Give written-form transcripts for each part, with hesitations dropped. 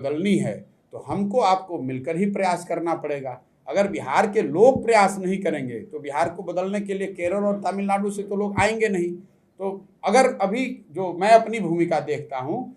बदलनी है तो हमको आपको मिलकर ही प्रयास करना पड़ेगा। अगर बिहार के लोग प्रयास नहीं करेंगे तो बिहार को बदलने के लिए केरल और तमिलनाडु से तो लोग आएंगे नहीं। तो अगर अभी जो मैं अपनी भूमिका देखता हूँ,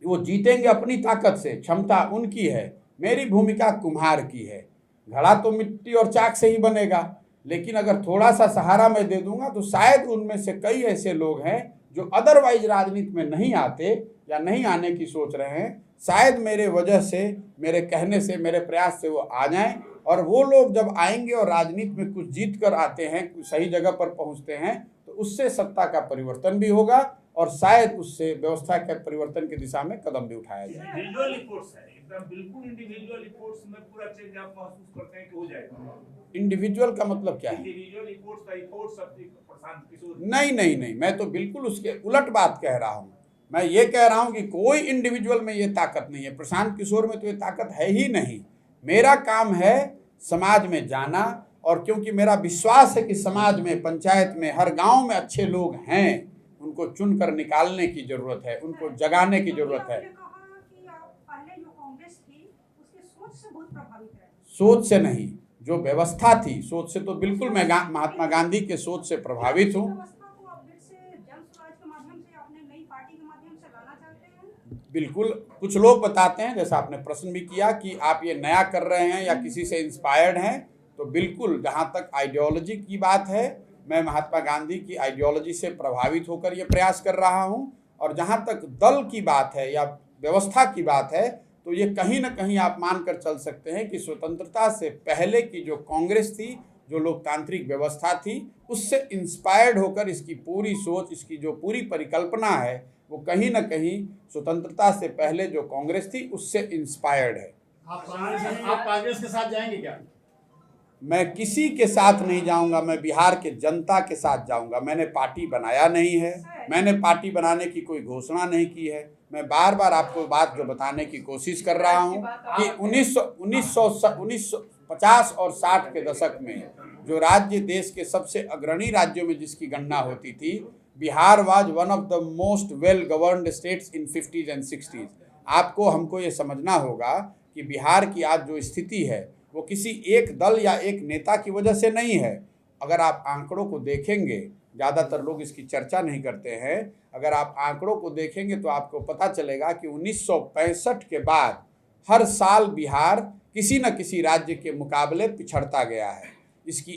वो जीतेंगे अपनी ताकत से, क्षमता उनकी है। मेरी भूमिका कुम्हार की है। घड़ा तो मिट्टी और चाक से ही बनेगा, लेकिन अगर थोड़ा सा सहारा मैं दे दूंगा तो शायद उनमें से कई ऐसे लोग हैं जो अदरवाइज राजनीति में नहीं आते या नहीं आने की सोच रहे हैं, शायद मेरे वजह से, मेरे कहने से, मेरे प्रयास से वो आ जाएं। और वो लोग जब आएंगे और राजनीति में कुछ जीत कर आते हैं, सही जगह पर पहुंचते हैं, तो उससे सत्ता का परिवर्तन भी होगा और शायद उससे व्यवस्था के परिवर्तन की दिशा में कदम भी उठाया जाए। इंडिविजुअल रिपोर्ट्स है, एकदम बिल्कुल इंडिविजुअल रिपोर्ट्स में पूरा चेंज आप महसूस करते हैं कि हो जाएगा। इंडिविजुअल का मतलब क्या है? इंडिविजुअल रिपोर्ट्स का रिपोर्ट सब प्रशांत किशोर। नहीं, मैं तो बिल्कुल उसके उलट बात कह रहा हूँ। मैं ये कह रहा हूँ कि कोई इंडिविजुअल में ये ताकत नहीं है। प्रशांत किशोर में तो ये ताकत है ही नहीं। मेरा काम है समाज में जाना, और क्योंकि मेरा विश्वास है कि समाज में, पंचायत में, हर गांव में अच्छे लोग हैं, उनको चुनकर निकालने की जरूरत है, उनको जगाने की जरूरत है। सोच से नहीं, जो व्यवस्था थी, सोच से तो बिल्कुल मैं महात्मा गांधी के सोच से प्रभावित हूँ। बिल्कुल, कुछ लोग बताते हैं, जैसा आपने प्रश्न भी किया कि आप ये नया कर रहे हैं या किसी से इंस्पायर्ड हैं, तो बिल्कुल जहाँ तक आइडियोलॉजी की बात है, मैं महात्मा गांधी की आइडियोलॉजी से प्रभावित होकर ये प्रयास कर रहा हूँ। और जहाँ तक दल की बात है या व्यवस्था की बात है, तो ये कहीं ना कहीं आप मानकर चल सकते हैं कि स्वतंत्रता से पहले की जो कांग्रेस थी, जो लोकतांत्रिक व्यवस्था थी, उससे इंस्पायर्ड होकर इसकी पूरी सोच, इसकी जो पूरी परिकल्पना है, वो कहीं ना कहीं स्वतंत्रता से पहले जो कांग्रेस थी उससे इंस्पायर्ड है। आप कांग्रेस के साथ जाएंगे क्या? मैं किसी के साथ नहीं जाऊंगा, मैं बिहार के जनता के साथ जाऊंगा। मैंने पार्टी बनाया नहीं है, मैंने पार्टी बनाने की कोई घोषणा नहीं की है। मैं बार बार आपको बात जो बताने की कोशिश कर रहा हूं कि 1950 और 60 के दशक में जो राज्य देश के सबसे अग्रणी राज्यों में जिसकी गणना होती थी, Bihar was one of the most well governed states in 50s and 60s। आपको हमको ये समझना होगा कि बिहार की आज जो स्थिति है वो किसी एक दल या एक नेता की वजह से नहीं है। अगर आप आंकड़ों को देखेंगे, ज़्यादातर लोग इसकी चर्चा नहीं करते हैं, अगर आप आंकड़ों को देखेंगे तो आपको पता चलेगा कि 1965 के बाद हर साल बिहार किसी न किसी राज्य के मुकाबले पिछड़ता गया है। इसकी